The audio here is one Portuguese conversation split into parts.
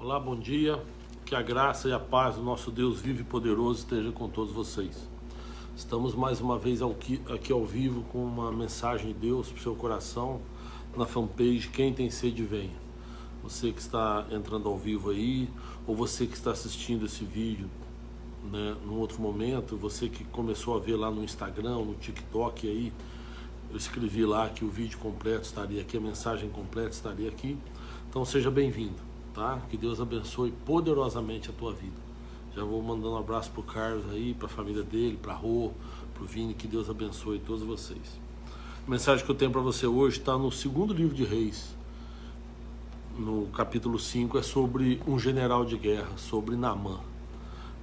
Olá, bom dia. Que a graça e a paz do nosso Deus vivo e poderoso esteja com todos vocês. Estamos mais uma vez aqui ao vivo com uma mensagem de Deus para o seu coração na fanpage Quem Tem Sede Venha. Você que está entrando ao vivo aí, ou você que está assistindo esse vídeo, né, num outro momento, você que começou a ver lá no Instagram, no TikTok aí, eu escrevi lá que o vídeo completo estaria aqui, a mensagem completa estaria aqui. Então seja bem-vindo, tá? Que Deus abençoe poderosamente a tua vida. Já vou mandando um abraço pro Carlos aí, pra família dele, pra Rô, pro Vini, que Deus abençoe todos vocês. A mensagem que eu tenho para você hoje está no segundo livro de Reis, no capítulo 5, é sobre um general de guerra, sobre Naamã.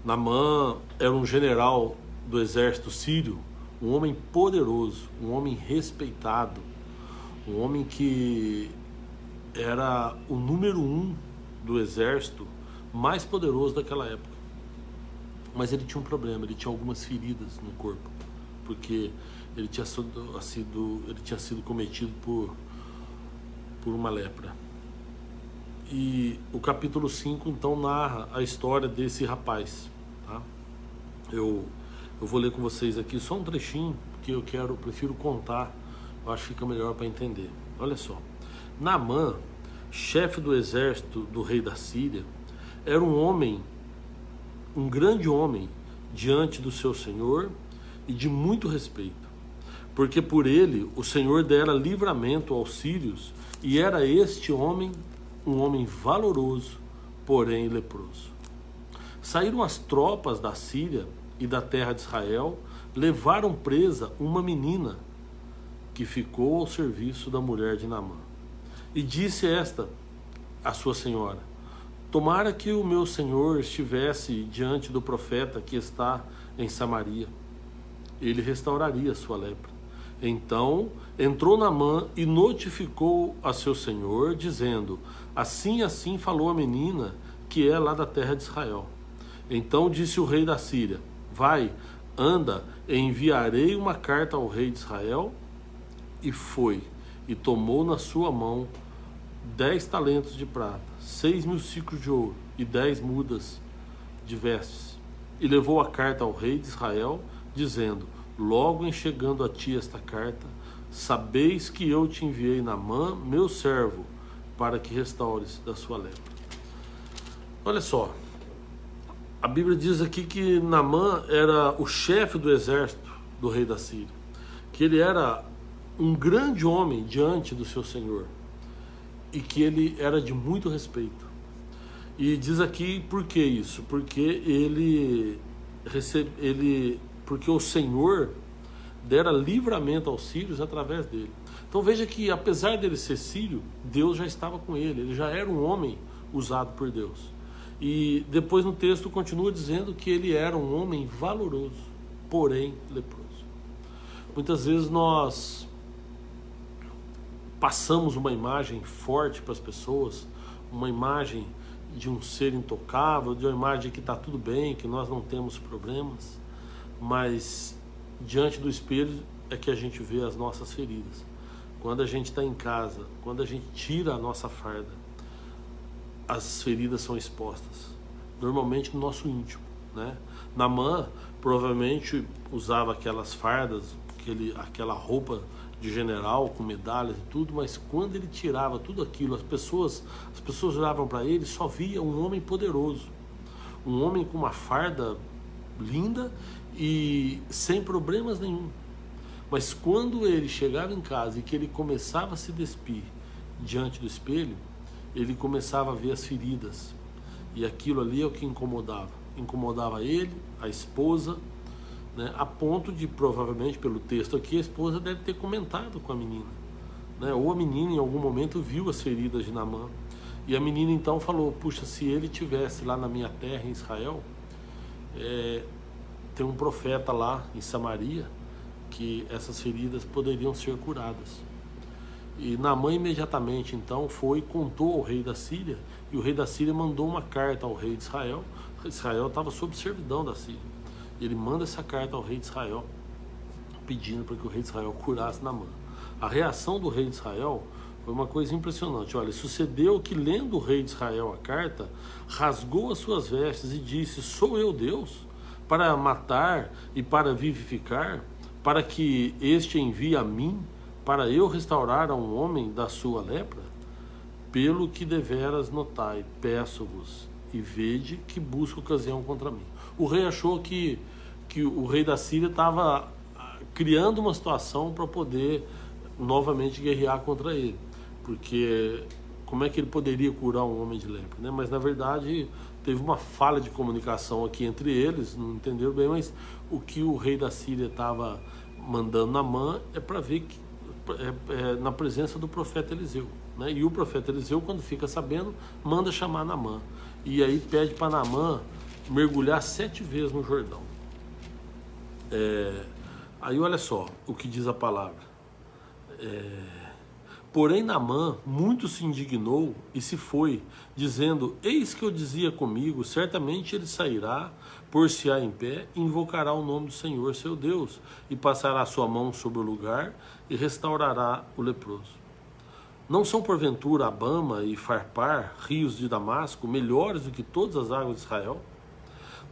Naamã era um general do exército sírio, um homem poderoso, um homem respeitado, um homem que era o número 1 do exército mais poderoso daquela época. Mas ele tinha um problema, ele tinha algumas feridas no corpo, porque ele tinha sido cometido por uma lepra. E o capítulo 5 então narra a história desse rapaz, tá? Eu vou ler com vocês aqui só um trechinho, porque eu prefiro contar, eu acho que fica melhor para entender. Olha só. Naamã, chefe do exército do rei da Síria, era um grande homem diante do seu senhor e de muito respeito, porque por ele o Senhor dera livramento aos sírios, e era este homem um homem valoroso, porém leproso. Saíram as tropas da Síria e da terra de Israel, levaram presa uma menina que ficou ao serviço da mulher de Naamã. E disse esta à sua senhora: tomara que o meu senhor estivesse diante do profeta que está em Samaria, ele restauraria a sua lepra. Então entrou Naamã e notificou a seu senhor, dizendo: assim falou a menina que é lá da terra de Israel. Então disse o rei da Síria: vai, anda, enviarei uma carta ao rei de Israel. E foi, e tomou na sua mão 10 talentos de prata, 6.000 siclos de ouro e 10 mudas de vestes. E levou a carta ao rei de Israel, dizendo: logo em chegando a ti esta carta, sabeis que eu te enviei Naamã, meu servo, para que restaures da sua lepra. Olha só, a Bíblia diz aqui que Naamã era o chefe do exército do rei da Síria, que ele era um grande homem diante do seu senhor e que ele era de muito respeito. E diz aqui por que isso? Porque porque o Senhor dera livramento aos sírios através dele. Então veja que apesar dele ser sírio, Deus já estava com ele, ele já era um homem usado por Deus. E depois no texto continua dizendo que ele era um homem valoroso, porém leproso. Muitas vezes nós passamos uma imagem forte para as pessoas, uma imagem de um ser intocável, de uma imagem que está tudo bem, que nós não temos problemas, mas diante do espelho é que a gente vê as nossas feridas. Quando a gente está em casa, quando a gente tira a nossa farda, as feridas são expostas, normalmente no nosso íntimo, né? Naamã provavelmente usava aquelas fardas, aquela roupa de general com medalhas e tudo, mas quando ele tirava tudo aquilo, as pessoas olhavam para ele e só via um homem poderoso, um homem com uma farda linda e sem problemas nenhum. Mas quando ele chegava em casa e que ele começava a se despir diante do espelho, ele começava a ver as feridas, e aquilo ali é o que incomodava ele, a esposa, né, a ponto de, provavelmente pelo texto aqui, a esposa deve ter comentado com a menina, né, ou a menina em algum momento viu as feridas de Naamã, e a menina então falou: puxa, se ele tivesse lá na minha terra em Israel, tem um profeta lá em Samaria que essas feridas poderiam ser curadas. E Naamã imediatamente então foi e contou ao rei da Síria, e o rei da Síria mandou uma carta ao rei de Israel. Israel estava sob servidão da Síria. Ele manda essa carta ao rei de Israel, pedindo para que o rei de Israel curasse Naamã. A reação do rei de Israel Foi uma coisa impressionante. Olha, sucedeu que, lendo o rei de Israel a carta, rasgou as suas vestes e disse: sou eu Deus, para matar e para vivificar, para que este envie a mim, para eu restaurar a um homem da sua lepra? Pelo que deveras notai, peço-vos, e vede que busca ocasião contra mim. O rei achou que o rei da Síria estava criando uma situação para poder novamente guerrear contra ele. Porque como é que ele poderia curar um homem de lepra, né? Mas na verdade teve uma falha de comunicação aqui entre eles, não entenderam bem, mas o que o rei da Síria estava mandando Naamã é para ver que, na presença do profeta Eliseu, né? E o profeta Eliseu, quando fica sabendo, manda chamar Naamã. E aí pede para Naamã mergulhar 7 vezes no Jordão. Aí olha só o que diz a palavra. Porém Naamã muito se indignou e se foi, dizendo: eis que eu dizia comigo, certamente ele sairá, pôr-se-á em pé, e invocará o nome do Senhor seu Deus, e passará a sua mão sobre o lugar, e restaurará o leproso. Não são porventura Abama e Farpar, rios de Damasco, melhores do que todas as águas de Israel?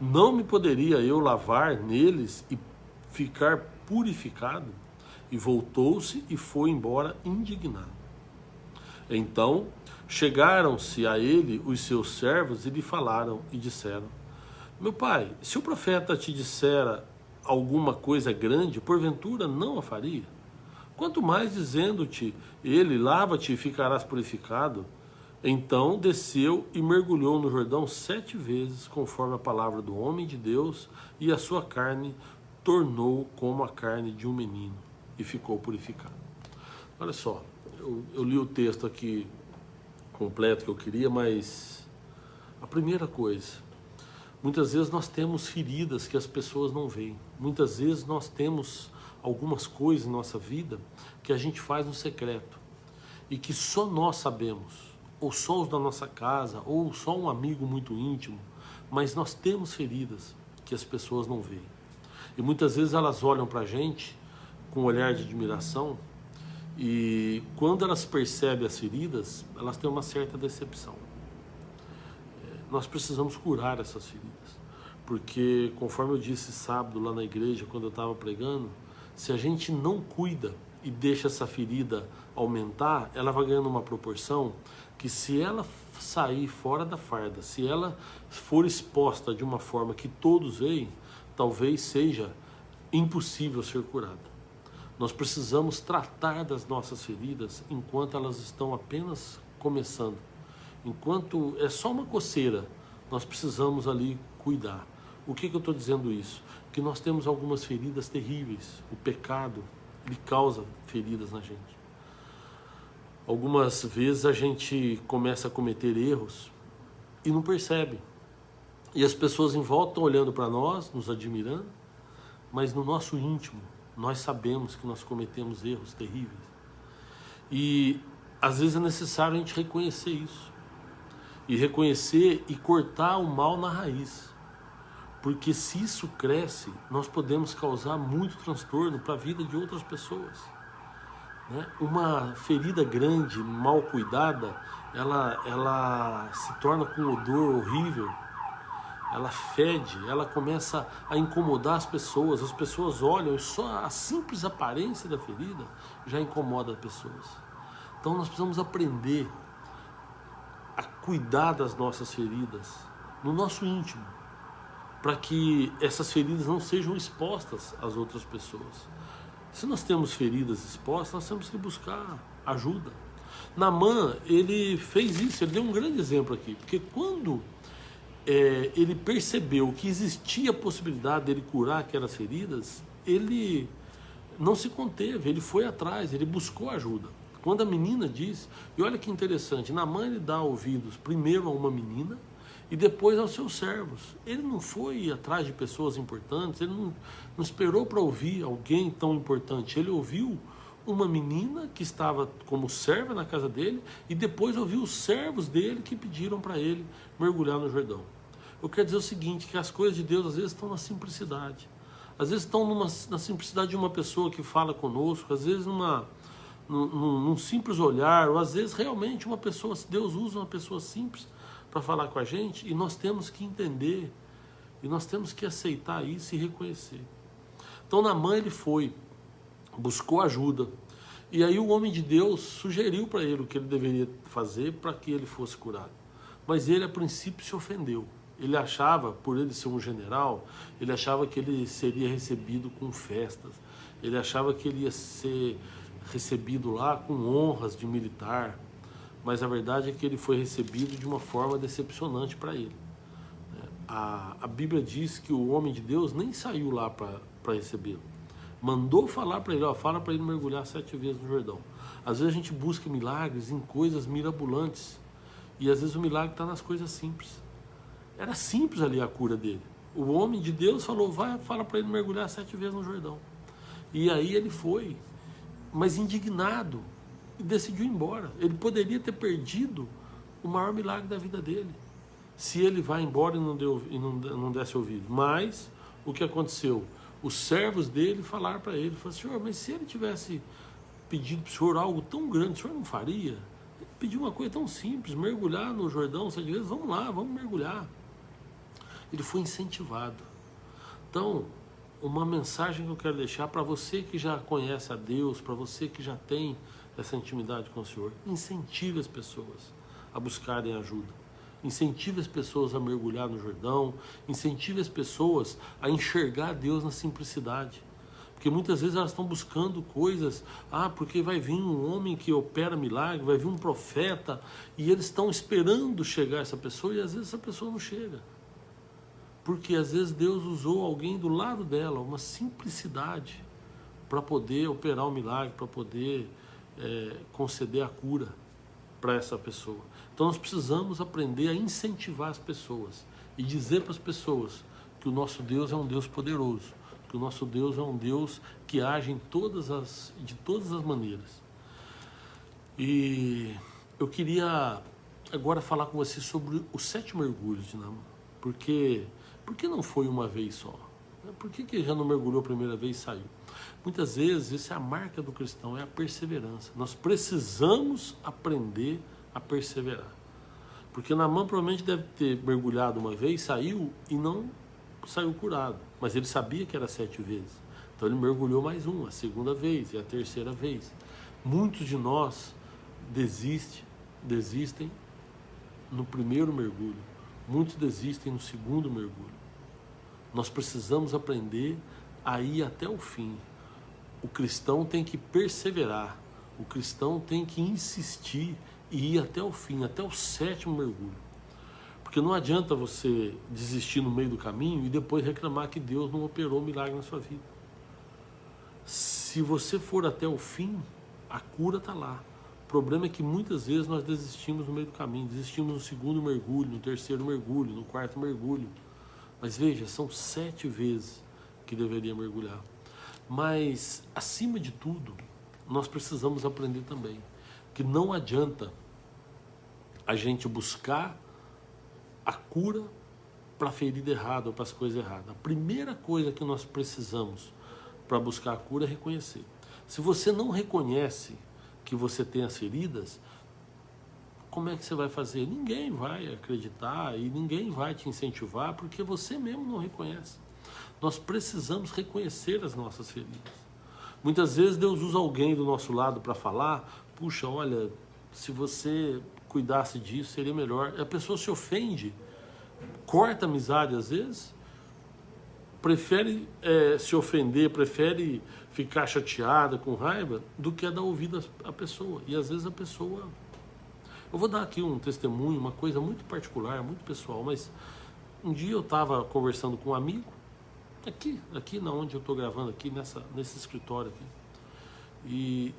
Não me poderia eu lavar neles e ficar purificado? E voltou-se e foi embora indignado. Então chegaram-se a ele os seus servos e lhe falaram e disseram: meu pai, se o profeta te dissera alguma coisa grande, porventura não a faria? Quanto mais dizendo-te ele: lava-te e ficarás purificado. Então desceu e mergulhou no Jordão 7 vezes, conforme a palavra do homem de Deus, e a sua carne tornou como a carne de um menino, e ficou purificado. Olha só, eu li o texto aqui completo que eu queria, mas a primeira coisa, muitas vezes nós temos feridas que as pessoas não veem. Muitas vezes nós temos algumas coisas em nossa vida que a gente faz no secreto e que só nós sabemos, ou só os da nossa casa, ou só um amigo muito íntimo, mas nós temos feridas que as pessoas não veem. E muitas vezes elas olham para a gente com um olhar de admiração, e quando elas percebem as feridas, elas têm uma certa decepção. Nós precisamos curar essas feridas, porque conforme eu disse sábado lá na igreja, quando eu estava pregando, se a gente não cuida e deixa essa ferida aumentar, ela vai ganhando uma proporção que, se ela sair fora da farda, se ela for exposta de uma forma que todos veem, talvez seja impossível ser curada. Nós precisamos tratar das nossas feridas enquanto elas estão apenas começando. Enquanto é só uma coceira, nós precisamos ali cuidar. O que eu estou dizendo isso? Que nós temos algumas feridas terríveis. O pecado, ele causa feridas na gente. Algumas vezes a gente começa a cometer erros e não percebe. E as pessoas em volta estão olhando para nós, nos admirando, mas no nosso íntimo, nós sabemos que nós cometemos erros terríveis. E às vezes é necessário a gente reconhecer isso. E reconhecer e cortar o mal na raiz. Porque se isso cresce, nós podemos causar muito transtorno para a vida de outras pessoas. Né? Uma ferida grande, mal cuidada, ela se torna com um odor horrível. Ela fede, ela começa a incomodar as pessoas olham e só a simples aparência da ferida já incomoda as pessoas. Então nós precisamos aprender a cuidar das nossas feridas no nosso íntimo, para que essas feridas não sejam expostas às outras pessoas. Se nós temos feridas expostas, nós temos que buscar ajuda. Naamã, ele fez isso, ele deu um grande exemplo aqui, porque quando ele percebeu que existia a possibilidade dele curar aquelas feridas, ele não se conteve, ele foi atrás, ele buscou ajuda. Quando a menina diz, e olha que interessante, Naamã ele dá ouvidos primeiro a uma menina e depois aos seus servos. Ele não foi atrás de pessoas importantes, ele não esperou para ouvir alguém tão importante, ele ouviu uma menina que estava como serva na casa dele e depois ouviu os servos dele que pediram para ele mergulhar no Jordão. Eu quero dizer o seguinte, que as coisas de Deus às vezes estão na simplicidade. Às vezes estão na simplicidade de uma pessoa que fala conosco, às vezes num simples olhar, ou às vezes realmente uma pessoa, Deus usa uma pessoa simples para falar com a gente, e nós temos que entender, e nós temos que aceitar isso e reconhecer. Então Naamã ele foi, buscou ajuda, e aí o homem de Deus sugeriu para ele o que ele deveria fazer para que ele fosse curado. Mas ele a princípio se ofendeu. Ele achava, por ele ser um general, ele achava que ele seria recebido com festas, ele achava que ele ia ser recebido lá com honras de militar, mas a verdade é que ele foi recebido de uma forma decepcionante para ele. A Bíblia diz que o homem de Deus nem saiu lá para recebê-lo. Mandou falar para ele, fala para ele mergulhar 7 vezes no Jordão. Às vezes a gente busca milagres em coisas mirabolantes, e às vezes o milagre está nas coisas simples. Era simples ali a cura dele. O homem de Deus falou, fala para ele mergulhar 7 vezes no Jordão. E aí ele foi, mas indignado, e decidiu ir embora. Ele poderia ter perdido o maior milagre da vida dele, se ele vai embora e não desse ouvido. Mas o que aconteceu? Os servos dele falaram para ele, Senhor, mas se ele tivesse pedido para o Senhor algo tão grande, o Senhor não faria? Ele pediu uma coisa tão simples, mergulhar no Jordão 7 vezes, vamos lá, vamos mergulhar. Ele foi incentivado. Então, uma mensagem que eu quero deixar para você que já conhece a Deus, para você que já tem essa intimidade com o Senhor, incentive as pessoas a buscarem ajuda. Incentive as pessoas a mergulhar no Jordão, incentive as pessoas a enxergar Deus na simplicidade. Porque muitas vezes elas estão buscando coisas, porque vai vir um homem que opera milagre, vai vir um profeta, e eles estão esperando chegar essa pessoa, e às vezes essa pessoa não chega. Porque às vezes Deus usou alguém do lado dela, uma simplicidade, para poder operar um milagre, para poder conceder a cura para essa pessoa. Então nós precisamos aprender a incentivar as pessoas e dizer para as pessoas que o nosso Deus é um Deus poderoso, que o nosso Deus é um Deus que age de todas as maneiras. E eu queria agora falar com você sobre os 7 mergulhos de Naamã. Por que não foi uma vez só? Por que já não mergulhou a primeira vez e saiu? Muitas vezes, essa é a marca do cristão, é a perseverança. Nós precisamos aprender a perseverar. Porque Naamã provavelmente deve ter mergulhado uma vez, saiu e não saiu curado. Mas ele sabia que era 7 vezes. Então ele mergulhou mais uma, a segunda vez e a terceira vez. Muitos de nós desistem no primeiro mergulho. Muitos desistem no segundo mergulho. Nós precisamos aprender a ir até o fim. O cristão tem que perseverar. O cristão tem que insistir e ir até o fim, até o 7º mergulho. Porque não adianta você desistir no meio do caminho e depois reclamar que Deus não operou um milagre na sua vida. Se você for até o fim, a cura está lá. O problema é que muitas vezes nós desistimos no meio do caminho, desistimos no 2º mergulho, no 3º mergulho, no 4º mergulho. Mas veja, são 7 vezes que deveria mergulhar. Mas, acima de tudo, nós precisamos aprender também que não adianta a gente buscar a cura para a ferida errada ou para as coisas erradas. A primeira coisa que nós precisamos para buscar a cura é reconhecer. Se você não reconhece que você tem as feridas, como é que você vai fazer? Ninguém vai acreditar e ninguém vai te incentivar porque você mesmo não reconhece. Nós precisamos reconhecer as nossas feridas. Muitas vezes Deus usa alguém do nosso lado para falar, puxa, olha, se você cuidasse disso seria melhor. A pessoa se ofende, corta a amizade às vezes, prefere se ofender, prefere ficar chateada, com raiva, do que dar ouvido à pessoa. E às vezes a pessoa... Eu vou dar aqui um testemunho, uma coisa muito particular, muito pessoal, mas um dia eu estava conversando com um amigo, aqui na onde eu estou gravando, aqui nesse escritório aqui,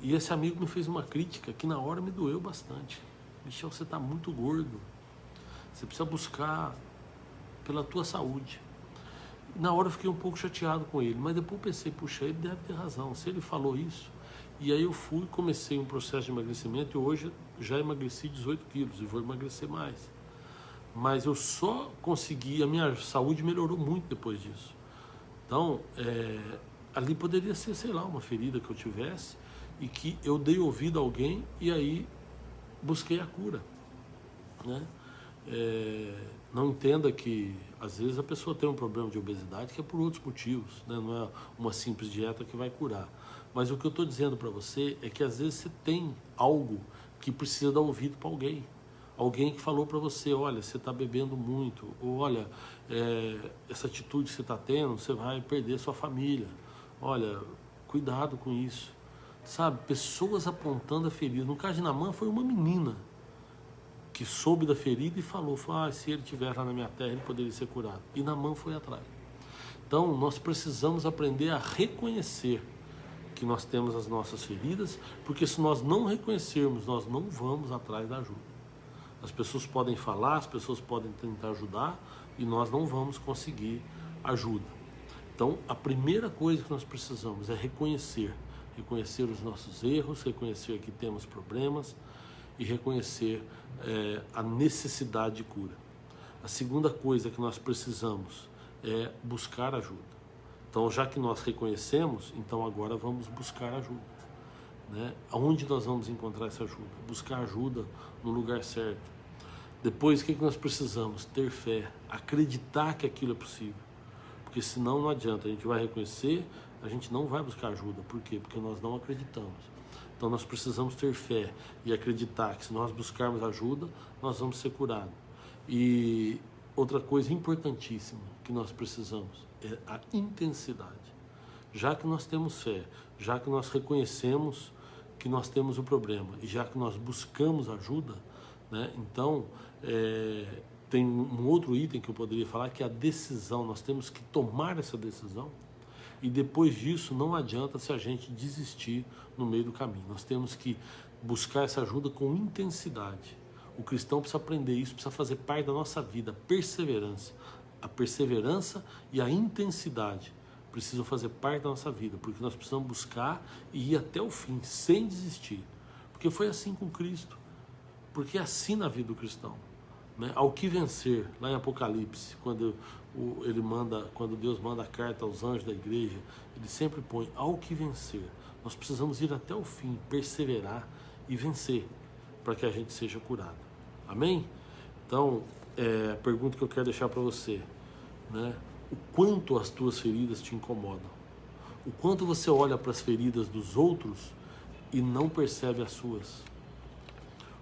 e esse amigo me fez uma crítica que na hora me doeu bastante. Michel, você está muito gordo, você precisa buscar pela tua saúde. Na hora eu fiquei um pouco chateado com ele, mas depois pensei, puxa, ele deve ter razão, se ele falou isso. E aí eu comecei um processo de emagrecimento e hoje já emagreci 18 quilos e vou emagrecer mais. Mas eu só consegui, a minha saúde melhorou muito depois disso. Então, ali poderia ser, sei lá, uma ferida que eu tivesse e que eu dei ouvido a alguém e aí busquei a cura, né? Não entenda que às vezes a pessoa tem um problema de obesidade que é por outros motivos, né? Não é uma simples dieta que vai curar. Mas o que eu estou dizendo para você é que às vezes você tem algo que precisa dar ouvido para alguém. Alguém que falou para você, olha, você está bebendo muito, ou olha, essa atitude que você está tendo, você vai perder sua família. Olha, cuidado com isso. Sabe, pessoas apontando a ferida. No caso de Naamã foi uma menina que soube da ferida e falou, se ele estiver lá na minha terra, ele poderia ser curado. E Naamã foi atrás. Então, nós precisamos aprender a reconhecer que nós temos as nossas feridas, porque se nós não reconhecermos, nós não vamos atrás da ajuda. As pessoas podem falar, as pessoas podem tentar ajudar e nós não vamos conseguir ajuda. Então, a primeira coisa que nós precisamos é reconhecer os nossos erros, reconhecer que temos problemas e reconhecer a necessidade de cura. A segunda coisa que nós precisamos é buscar ajuda. Então, já que nós reconhecemos, então agora vamos buscar ajuda, né? Aonde nós vamos encontrar essa ajuda? Buscar ajuda no lugar certo. Depois, o que nós precisamos? Ter fé, acreditar que aquilo é possível. Porque senão não adianta, a gente vai reconhecer, a gente não vai buscar ajuda. Por quê? Porque nós não acreditamos. Então nós precisamos ter fé e acreditar que se nós buscarmos ajuda, nós vamos ser curados. E outra coisa importantíssima que nós precisamos é a intensidade. Já que nós temos fé, já que nós reconhecemos que nós temos o problema e já que nós buscamos ajuda, né, então tem um outro item que eu poderia falar, que é a decisão. Nós temos que tomar essa decisão e depois disso não adianta se a gente desistir no meio do caminho. Nós temos que buscar essa ajuda com intensidade. O cristão precisa aprender isso, precisa fazer parte da nossa vida, perseverança. A perseverança e a intensidade precisam fazer parte da nossa vida, porque nós precisamos buscar e ir até o fim, sem desistir. Porque foi assim com Cristo, porque é assim na vida do cristão, né? Ao que vencer, lá em Apocalipse, quando Deus manda a carta aos anjos da igreja, ele sempre põe ao que vencer. Nós precisamos ir até o fim, perseverar e vencer, para que a gente seja curado. Amém? Então, a pergunta que eu quero deixar para você, né? O quanto as tuas feridas te incomodam? O quanto você olha para as feridas dos outros e não percebe as suas?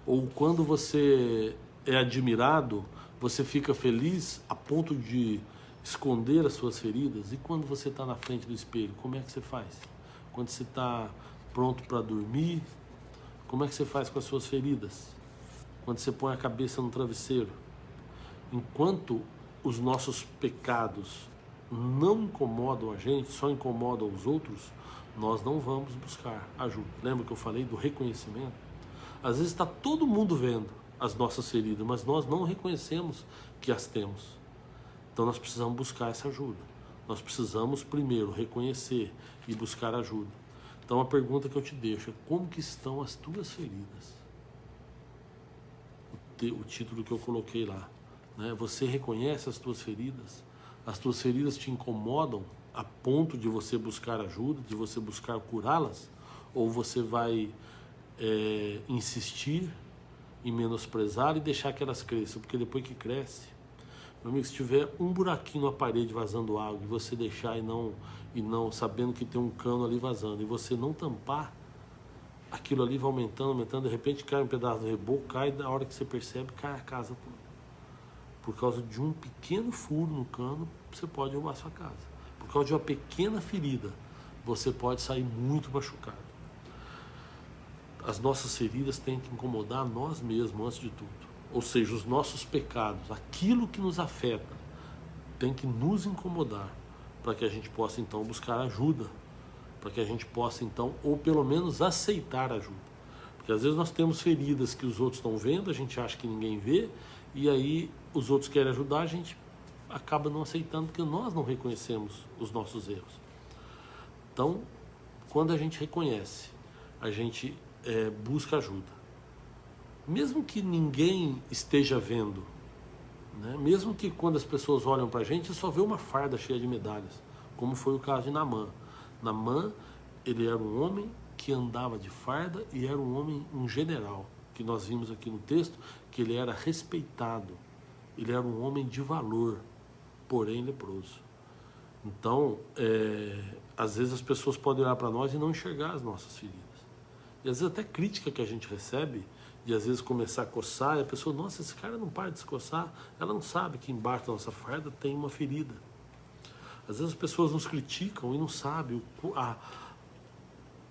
Ou quando você é admirado, você fica feliz a ponto de esconder as suas feridas? E quando você está na frente do espelho, como é que você faz? Quando você está pronto para dormir, como é que você faz com as suas feridas? Quando você põe a cabeça no travesseiro? Enquanto os nossos pecados não incomodam a gente, só incomodam os outros, nós não vamos buscar ajuda. Lembra que eu falei do reconhecimento? Às vezes está todo mundo vendo as nossas feridas, mas nós não reconhecemos que as temos. Então nós precisamos buscar essa ajuda. Nós precisamos primeiro reconhecer e buscar ajuda. Então a pergunta que eu te deixo é: como que estão as tuas feridas? O título que eu coloquei lá, né? Você reconhece as tuas feridas? As tuas feridas te incomodam a ponto de você buscar ajuda, de você buscar curá-las? Ou você vai insistir em menosprezar e deixar que elas cresçam? Porque depois que cresce, meu amigo, se tiver um buraquinho na parede vazando água e você deixar e não sabendo que tem um cano ali vazando e você não tampar, aquilo ali vai aumentando, de repente cai um pedaço do reboco, cai, da hora que você percebe, cai a casa toda. Por causa de um pequeno furo no cano, você pode derrubar a sua casa. Por causa de uma pequena ferida, você pode sair muito machucado. As nossas feridas têm que incomodar nós mesmos antes de tudo. Ou seja, os nossos pecados, aquilo que nos afeta, tem que nos incomodar para que a gente possa então buscar ajuda, para que a gente possa então, ou pelo menos aceitar ajuda. Porque às vezes nós temos feridas que os outros estão vendo, a gente acha que ninguém vê, e aí os outros querem ajudar, a gente acaba não aceitando porque nós não reconhecemos os nossos erros. Então, quando a gente reconhece, a gente busca ajuda. Mesmo que ninguém esteja vendo, né? Mesmo que quando as pessoas olham para a gente, só vê uma farda cheia de medalhas, como foi o caso de Naamã. Naamã, ele era um homem que andava de farda e era um homem, um general, que nós vimos aqui no texto, que ele era respeitado, ele era um homem de valor, porém leproso. Então, às vezes as pessoas podem olhar para nós e não enxergar as nossas feridas. E às vezes até crítica que a gente recebe, de às vezes começar a coçar, e a pessoa, nossa, esse cara não para de se coçar, ela não sabe que embaixo da nossa farda tem uma ferida. Às vezes as pessoas nos criticam e não sabem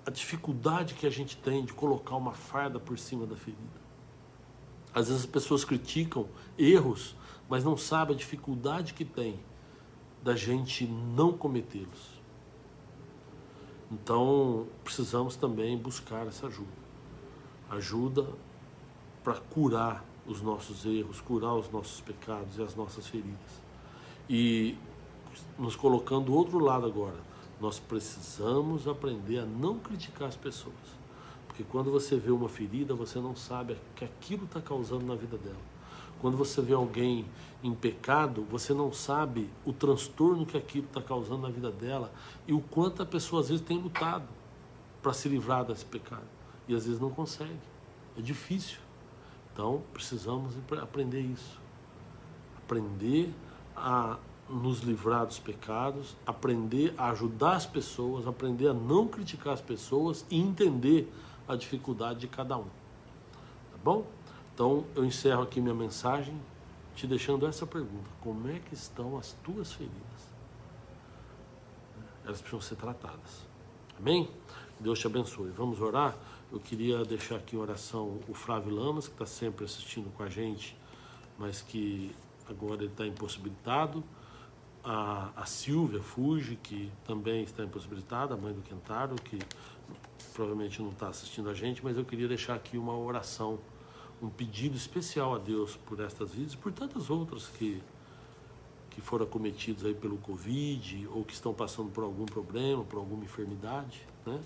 a dificuldade que a gente tem de colocar uma farda por cima da ferida. Às vezes as pessoas criticam erros, mas não sabem a dificuldade que tem da gente não cometê-los. Então, precisamos também buscar essa ajuda. Ajuda para curar os nossos erros, curar os nossos pecados e as nossas feridas. E nos colocando do outro lado agora, nós precisamos aprender a não criticar as pessoas. Porque quando você vê uma ferida, você não sabe o que aquilo está causando na vida dela. Quando você vê alguém em pecado, você não sabe o transtorno que aquilo está causando na vida dela e o quanto a pessoa às vezes tem lutado para se livrar desse pecado. E às vezes não consegue. É difícil. Então, precisamos aprender isso. Aprender a nos livrar dos pecados, aprender a ajudar as pessoas, aprender a não criticar as pessoas e entender a dificuldade de cada um. Tá bom? Então, eu encerro aqui minha mensagem te deixando essa pergunta: como é que estão as tuas feridas? Elas precisam ser tratadas. Amém? Deus te abençoe. Vamos orar? Eu queria deixar aqui em oração o Flávio Lamas, que está sempre assistindo com a gente, mas que agora ele está impossibilitado. A Silvia Fuji, que também está impossibilitada, a mãe do Kentaro, que provavelmente não está assistindo a gente, mas eu queria deixar aqui uma oração, um pedido especial a Deus por estas vidas e por tantas outras que foram acometidas aí pelo Covid ou que estão passando por algum problema, por alguma enfermidade, né?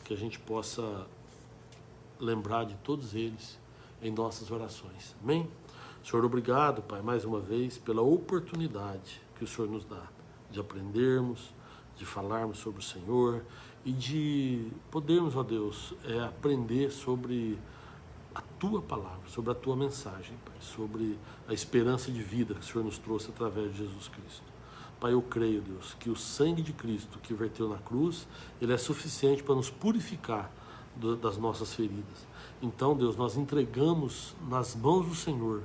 Que a gente possa lembrar de todos eles em nossas orações. Amém? Senhor, obrigado, Pai, mais uma vez, pela oportunidade que o Senhor nos dá de aprendermos, de falarmos sobre o Senhor e de podermos, ó Deus, aprender sobre a Tua palavra, sobre a Tua mensagem, Pai, sobre a esperança de vida que o Senhor nos trouxe através de Jesus Cristo. Pai, eu creio, Deus, que o sangue de Cristo que verteu na cruz, ele é suficiente para nos purificar das nossas feridas. Então, Deus, nós entregamos nas mãos do Senhor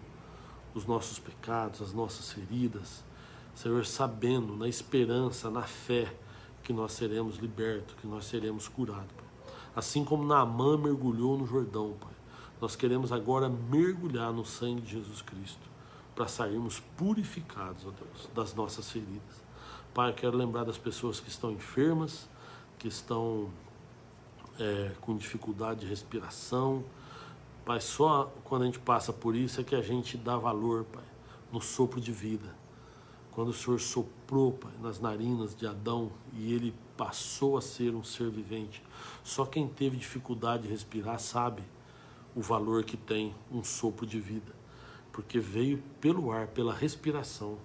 os nossos pecados, as nossas feridas, Senhor, sabendo, na esperança, na fé, que nós seremos libertos, que nós seremos curados, Pai. Assim como Naamã mergulhou no Jordão, Pai, nós queremos agora mergulhar no sangue de Jesus Cristo, para sairmos purificados, ó Deus, das nossas feridas. Pai, eu quero lembrar das pessoas que estão enfermas, que estão com dificuldade de respiração. Pai, só quando a gente passa por isso é que a gente dá valor, Pai, no sopro de vida. Quando o Senhor soprou, Pai, nas narinas de Adão e ele passou a ser um ser vivente, só quem teve dificuldade de respirar sabe o valor que tem um sopro de vida, porque veio pelo ar, pela respiração.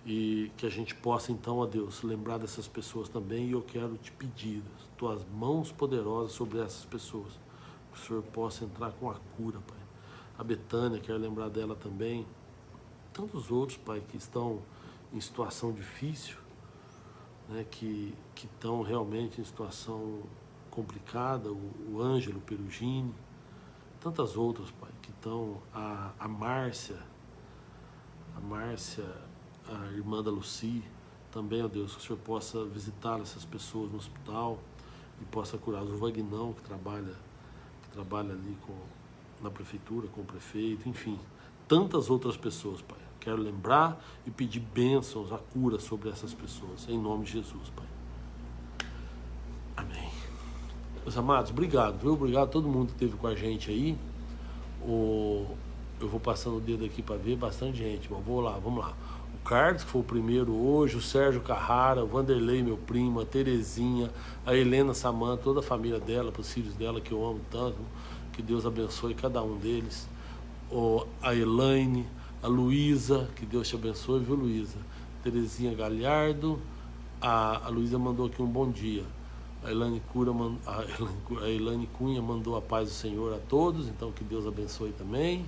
E que a gente possa então, ó Deus, lembrar dessas pessoas também. E eu quero te pedir, Tuas mãos poderosas sobre essas pessoas, que o Senhor possa entrar com a cura, Pai. A Betânia, quero lembrar dela também. Tantos outros, Pai, que estão em situação difícil, né, que estão realmente em situação complicada, o Ângelo Perugini, tantas outras, Pai, que estão, a Márcia, a irmã da Lucy, também, ó Deus, que o Senhor possa visitar essas pessoas no hospital e possa curar. O Vagnão, que trabalha ali na prefeitura, com o prefeito, enfim, tantas outras pessoas, Pai. Quero lembrar e pedir bênçãos, a cura sobre essas pessoas, em nome de Jesus, Pai. Amém. Meus amados, obrigado, viu? Obrigado a todo mundo que esteve com a gente aí. Eu vou passando o dedo aqui para ver bastante gente, mas vamos lá. O Carlos, que foi o primeiro hoje, o Sérgio Carrara, o Vanderlei, meu primo, a Terezinha, a Helena Samanta, toda a família dela, os filhos dela que eu amo tanto, que Deus abençoe cada um deles. A Elaine, a Luísa, que Deus te abençoe, viu, Luísa? Terezinha Galhardo, a Luísa mandou aqui um bom dia. A Elane Cunha mandou a paz do Senhor a todos, então que Deus abençoe também.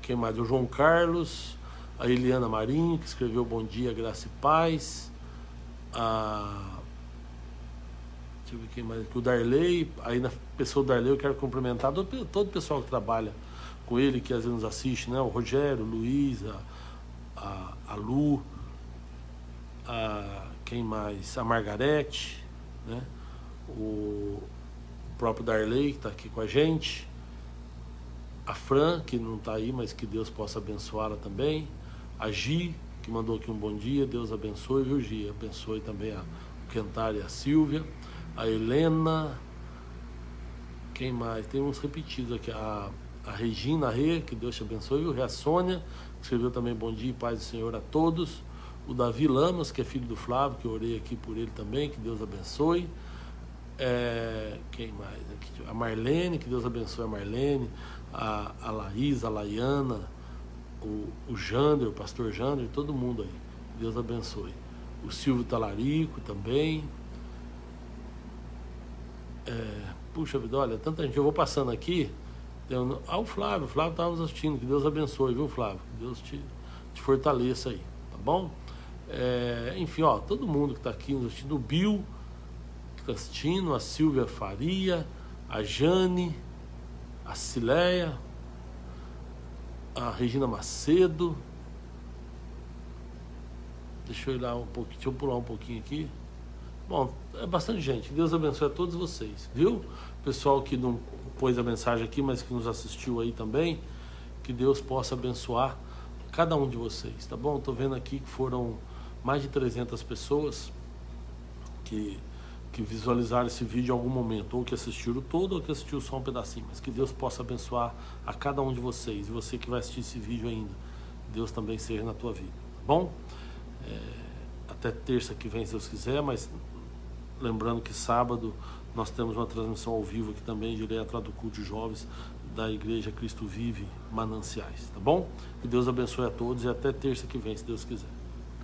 Quem mais? O João Carlos, a Eliana Marinho, que escreveu bom dia, graça e paz. Deixa eu ver quem mais aqui, o Darley. Aí na pessoa do Darley eu quero cumprimentar todo o pessoal que trabalha com ele, que às vezes nos assiste, né? O Rogério, o Luiz, a Lu, quem mais? A Margarete, né? O próprio Darley, que está aqui com a gente. A Fran, que não está aí, mas que Deus possa abençoá-la também. A Gi, que mandou aqui um bom dia, Deus abençoe, viu, Gi? Abençoe também o Kentar e a Silvia. A Helena, quem mais? Tem uns repetidos aqui. A Regina Rê, que Deus te abençoe, viu? A Sônia, que escreveu também bom dia e paz do Senhor a todos. O Davi Lamas, que é filho do Flávio, que eu orei aqui por ele também, que Deus abençoe. Quem mais aqui? A Marlene, que Deus abençoe a Marlene. A Laís, a Laiana, o Jander, o pastor Jander, todo mundo aí, Deus abençoe. O Silvio Talarico também. Puxa vida, olha, tanta gente, eu vou passando aqui. O Flávio estava nos assistindo, que Deus abençoe, viu, Flávio? Que Deus te fortaleça aí, tá bom? Enfim, ó, todo mundo que está aqui nos assistindo, o Bill, que está assistindo, a Silvia Faria, a Jane, a Cileia, a Regina Macedo. Deixa eu ir lá um pouquinho, deixa eu pular um pouquinho aqui. Bom, é bastante gente. Deus abençoe a todos vocês, viu? Pessoal que não pôs a mensagem aqui, mas que nos assistiu aí também, que Deus possa abençoar cada um de vocês, tá bom? Tô vendo aqui que foram mais de 300 pessoas que visualizaram esse vídeo em algum momento, ou que assistiram todo, ou que assistiu só um pedacinho, mas que Deus possa abençoar a cada um de vocês, e você que vai assistir esse vídeo ainda, Deus também seja na tua vida, tá bom? Até terça que vem, se Deus quiser, mas lembrando que sábado nós temos uma transmissão ao vivo aqui também, direto lá do culto de jovens da Igreja Cristo Vive Mananciais, tá bom? Que Deus abençoe a todos e até terça que vem, se Deus quiser.